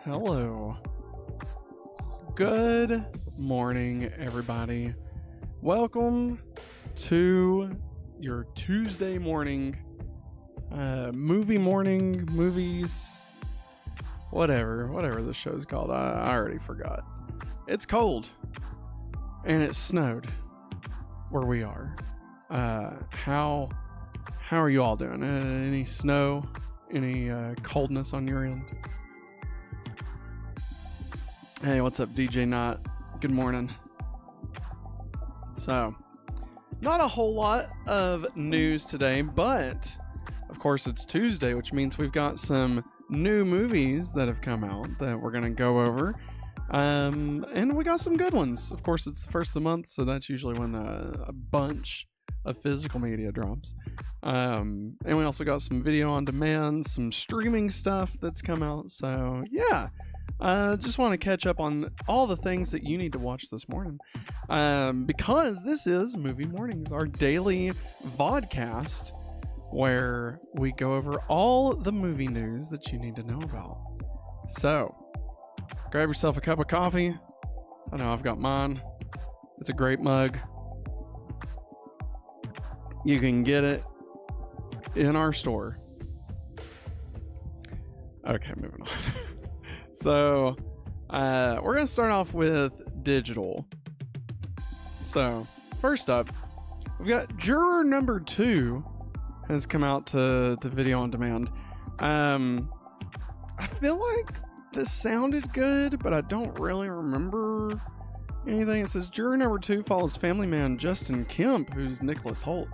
Hello. Good morning, everybody. Welcome to your Tuesday morning, movies, whatever the show's called. I already forgot. It's cold, and it snowed where we are. How are you all doing? Any snow? Any coldness on your end? Hey, what's up, DJ Knott? Good morning. So, not a whole lot of news today, but of course it's Tuesday, which means we've got some new movies that have come out that we're going to go over. And we got some good ones. Of course, it's the first of the month, so that's usually when a bunch of physical media drops. And we also got some video on demand, some streaming stuff that's come out. So, yeah. Just want to catch up on all the things that you need to watch this morning, because this is Movie Mornings, our daily vodcast where we go over all the movie news that you need to know about. So grab yourself a cup of coffee. I know I've got mine. It's a great mug. You can get it in our store. Okay, moving on. So, we're going to start off with digital. So, first up, we've got Juror Number 2 has come out to video on demand. I feel like this sounded good, but I don't really remember anything. It says Juror Number 2 follows family man Justin Kemp, who's Nicholas Hoult,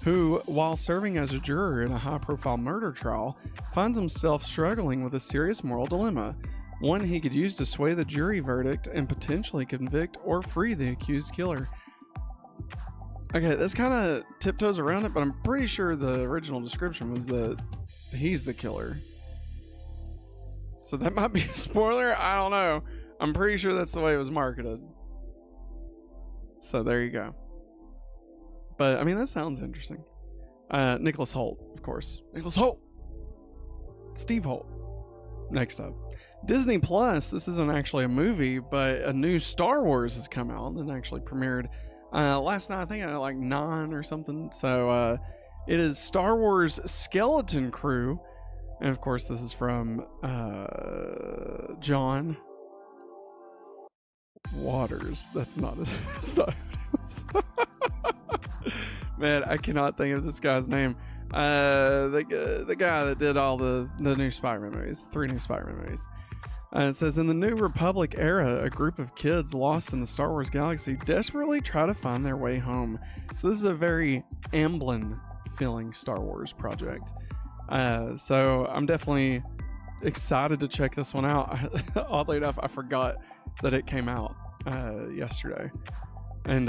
who, while serving as a juror in a high-profile murder trial, finds himself struggling with a serious moral dilemma. One he could use to sway the jury verdict and potentially convict or free the accused killer. Okay, this kind of tiptoes around it, but I'm pretty sure the original description was that he's the killer. So that might be a spoiler? I don't know. I'm pretty sure that's the way it was marketed. So there you go. But, I mean, that sounds interesting. Nicholas Hoult, of course. Nicholas Hoult! Steve Hoult. Next up. Disney Plus, this isn't actually a movie, but a new Star Wars has come out and actually premiered last night, I think at like 9 or something. So it is Star Wars Skeleton Crew. And of course, this is from John Waters. That's not Man, I cannot think of this guy's name. The guy that did all the new Spider-Man movies, 3 new Spider-Man movies. It says, in the New Republic era, a group of kids lost in the Star Wars galaxy desperately try to find their way home. So this is a very Amblin feeling Star Wars project. So I'm definitely excited to check this one out. Oddly enough, I forgot that it came out yesterday, and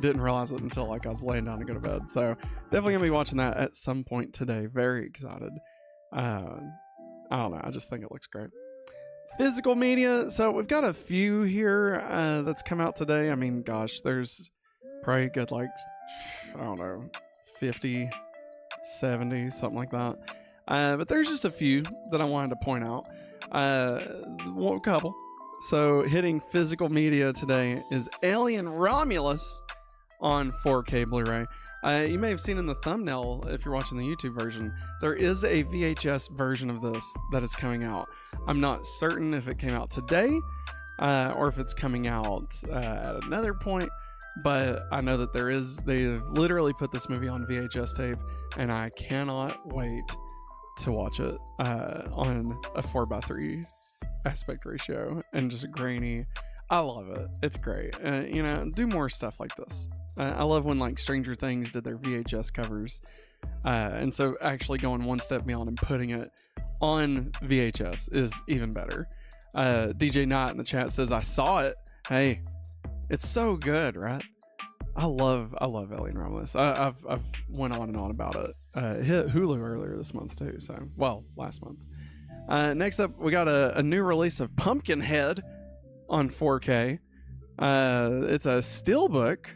didn't realize it until like I was laying down to go to bed. So definitely gonna be watching that at some point today. Very excited. I don't know, I just think it looks great. Physical media, so we've got a few here that's come out today. I mean, gosh, there's probably a good like, I don't know, 50, 70, something like that. But there's just a few that I wanted to point out. A couple. So hitting physical media today is Alien Romulus on 4K Blu-ray. You may have seen in the thumbnail, if you're watching the YouTube version, there is a VHS version of this that is coming out. I'm not certain if it came out today or if it's coming out at another point, but I know that there is. They've literally put this movie on VHS tape, and I cannot wait to watch it on a 4:3 aspect ratio and just grainy. I love it. It's great. Do more stuff like this. I love when like Stranger Things did their VHS covers. And so actually going one step beyond and putting it on VHS is even better. DJ Knott in the chat says, I saw it. Hey, it's so good, right? I love Alien Romulus. I've went on and on about it. It hit Hulu earlier this month too. So, well, last month. Next up, we got a new release of Pumpkinhead on 4K. It's a steelbook,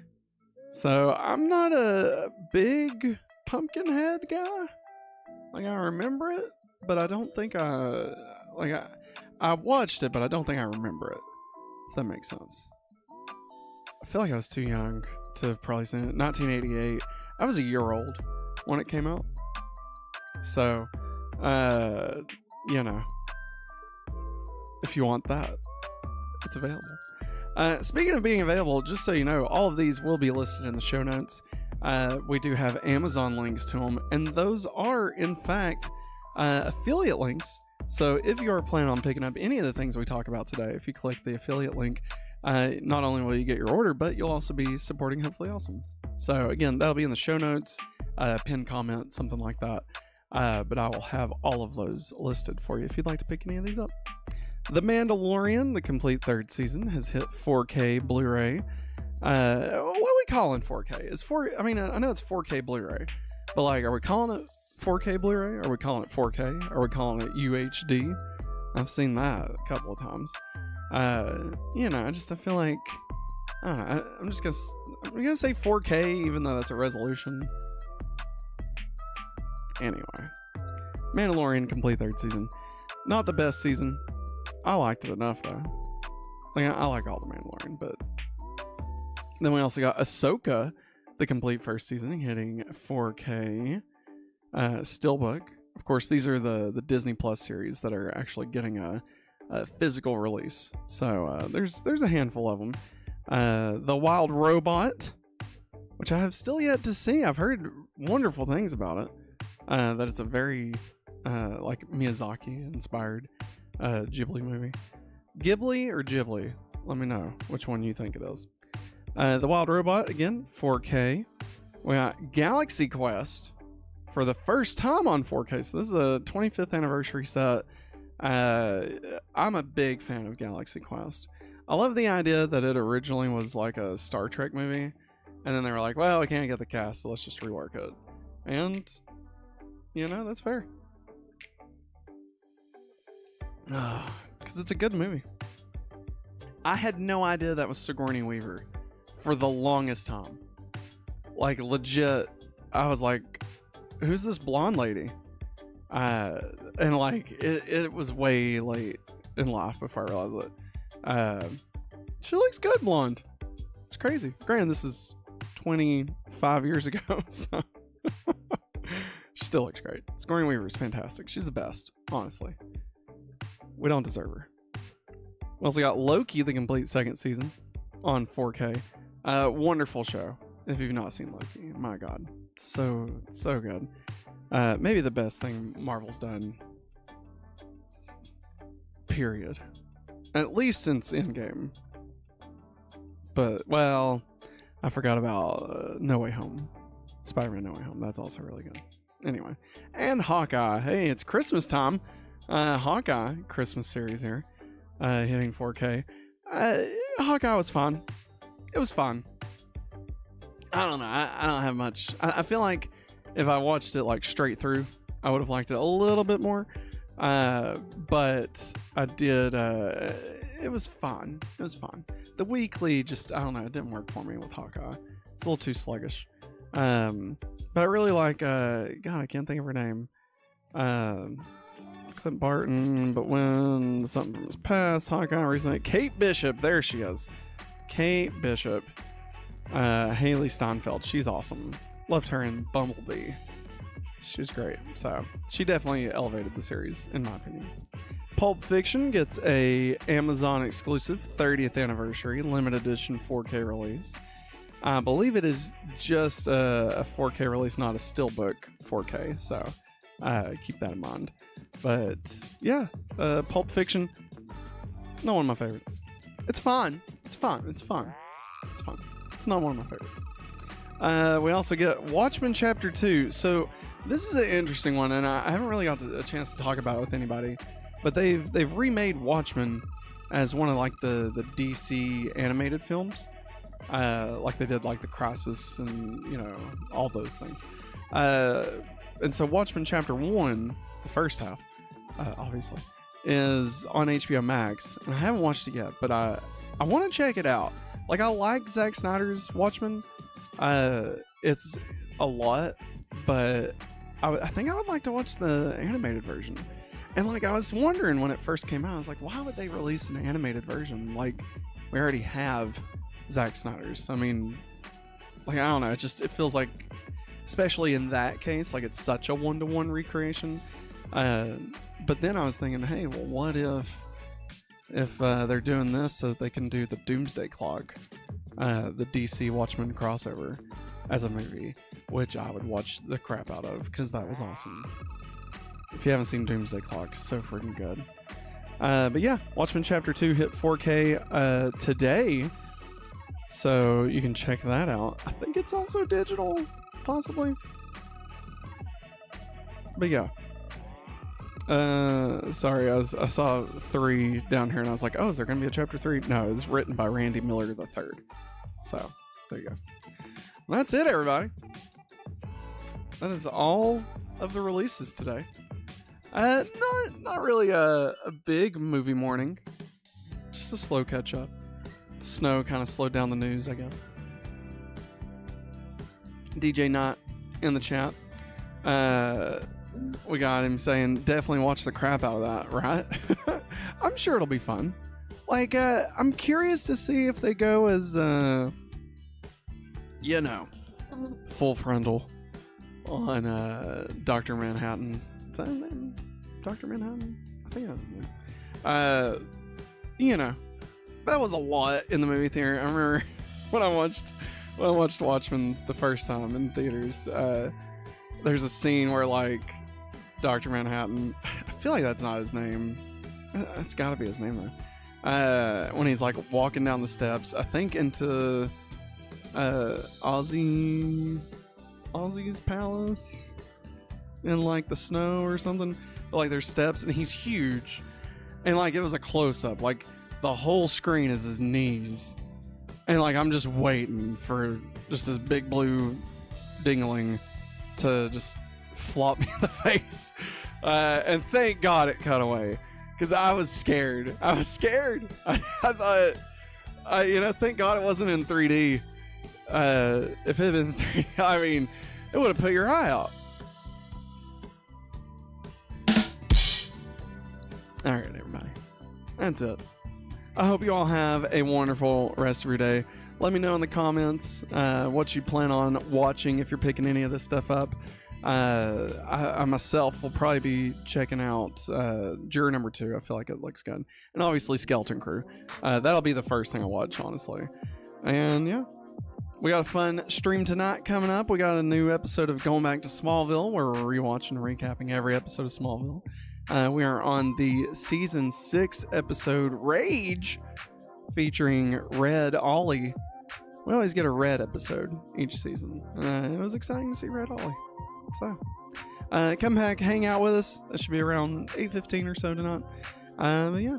so I'm not a big Pumpkinhead guy. Like, I remember it, but I don't think I watched it, but I don't think I remember it. If that makes sense. I feel like I was too young to have probably seen it. 1988. I was a year old when it came out. So, you know, if you want that, it's available. Speaking of being available, just so you know, all of these will be listed in the show notes. We do have Amazon links to them, and those are, in fact, affiliate links. So if you are planning on picking up any of the things we talk about today, if you click the affiliate link, not only will you get your order, but you'll also be supporting Hopefully Awesome. So again, that'll be in the show notes, pinned comment, something like that. But I will have all of those listed for you if you'd like to pick any of these up. The Mandalorian, the complete third season, has hit 4K Blu-ray. What are we calling 4K? I mean, I know it's 4K Blu-ray, but like, are we calling it 4K Blu-ray? Are we calling it 4K? Are we calling it UHD? I've seen that a couple of times. You know, I feel like, I don't know, I'm gonna say 4K, even though that's a resolution. Anyway, Mandalorian complete third season. Not the best season. I liked it enough though. Like, I like all the Mandalorian, but then we also got Ahsoka, the complete first season, hitting 4K Steelbook. Of course, these are the Disney Plus series that are actually getting a physical release. So there's a handful of them. The Wild Robot, which I have still yet to see. I've heard wonderful things about it. That it's a very like Miyazaki inspired Ghibli movie. Ghibli or Ghibli? Let me know which one you think it is. The Wild Robot, again, 4K. We got Galaxy Quest for the first time on 4K. So this is a 25th anniversary set. I'm a big fan of Galaxy Quest. I love the idea that it originally was like a Star Trek movie, and then they were like, well, we can't get the cast, so let's just rework it. And, you know, that's fair. Because it's a good movie. I had no idea that was Sigourney Weaver for the longest time. Like, legit, I was like, who's this blonde lady? And like, it was way late in life before I realized it. She looks good blonde. It's crazy. Granted, this is 25 years ago, so she still looks great. Sigourney Weaver is fantastic. She's the best, honestly. We don't deserve her. We also got Loki, the complete second season, on 4K. Wonderful show. If you've not seen Loki, my God, so good. Maybe the best thing Marvel's done. Period. At least since Endgame. But, well, I forgot about No Way Home. Spider-Man No Way Home. That's also really good. Anyway. And Hawkeye. Hey, it's Christmas time. Hawkeye Christmas series here. Hitting 4K. Hawkeye was fun. It was fun. I don't know. I don't have much. I feel like if I watched it like straight through, I would have liked it a little bit more. But I did. It was fun. It was fun. The weekly just, I don't know, it didn't work for me with Hawkeye. It's a little too sluggish. But I really like, God, I can't think of her name. Clint Barton, but when something from his past, Hawkeye recently. Kate Bishop, there she is. Kate Bishop. Haley Steinfeld, she's awesome. Loved her in Bumblebee. She was great. So she definitely elevated the series, in my opinion. Pulp Fiction gets a Amazon exclusive 30th anniversary limited edition 4K release. I believe it is just a 4K release, not a steelbook 4K. So keep that in mind. But yeah, Pulp Fiction, not one of my favorites. It's fun. It's fun. It's fun. It's fun. It's not one of my favorites. We also get Watchmen Chapter 2. So this is an interesting one, and I haven't really got a chance to talk about it with anybody. But they've remade Watchmen as one of like the DC animated films, like they did like the Crisis and all those things. And so Watchmen Chapter 1, the first half, obviously, is on HBO Max, and I haven't watched it yet, but I want to check it out. Like, I like Zack Snyder's Watchmen. It's a lot, but I think I would like to watch the animated version. And like I was wondering when it first came out, I was like, why would they release an animated version? Like we already have Zack Snyder's. I mean, like I don't know, it feels like, especially in that case, like it's such a one-to-one recreation. But then I was thinking, hey, well, what if they're doing this so that they can do the Doomsday Clock, the DC Watchmen crossover as a movie, which I would watch the crap out of because that was awesome. If you haven't seen Doomsday Clock, so freaking good. But yeah, Watchmen Chapter 2 hit 4K today, so you can check that out. I think it's also digital, possibly. But yeah. Sorry, I saw 3 down here and I was like, oh, is there going to be a Chapter 3? No, it was written by Randy Miller III. So, there you go. Well, that's it, everybody. That is all of the releases today. Not really a big movie morning. Just a slow catch up. The snow kind of slowed down the news, I guess. DJ Not in the chat. We got him saying definitely watch the crap out of that, right? I'm sure it'll be fun. Like, I'm curious to see if they go as, full frontal on Dr. Manhattan. Is that his name? Dr. Manhattan? I think that's his name. That was a lot in the movie theater. I remember when I watched Watchmen the first time in theaters, there's a scene where like Dr. Manhattan, I feel like that's not his name. It's got to be his name though. When he's like walking down the steps, I think into Ozzy's palace in like the snow or something. But, like there's steps and he's huge, and like it was a close up. Like the whole screen is his knees, and like I'm just waiting for just this big blue dingling to just flop me in the face. And thank God it cut away, because I was scared. I thought, thank God it wasn't in 3D. If it had been 3D, I mean, it would have put your eye out. All right, everybody. That's it. I hope you all have a wonderful rest of your day. Let me know in the comments what you plan on watching if you're picking any of this stuff up. I myself will probably be checking out Juror number 2. I feel like it looks good. And obviously Skeleton Crew. That'll be the first thing I watch, honestly. And yeah, we got a fun stream tonight coming up. We got a new episode of Going Back to Smallville where we're rewatching and recapping every episode of Smallville. We are on the season 6 episode Rage, featuring Red Ollie. We always get a Red episode each season. It was exciting to see Red Ollie. So, come back, hang out with us. That should be around 8:15 or so tonight. But yeah,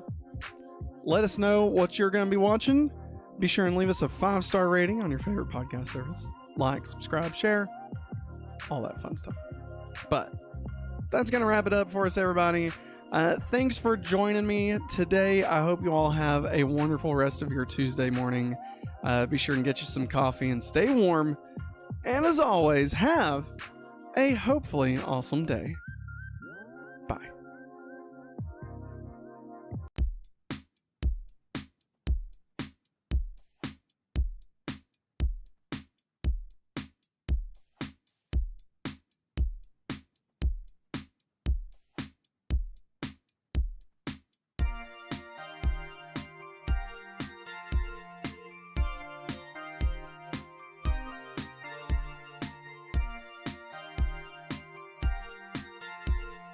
let us know what you're going to be watching. Be sure and leave us a 5-star rating on your favorite podcast service. Like, subscribe, share, all that fun stuff. But that's going to wrap it up for us, everybody. Thanks for joining me today. I hope you all have a wonderful rest of your Tuesday morning. Be sure and get you some coffee and stay warm. And as always, have a hopefully awesome day.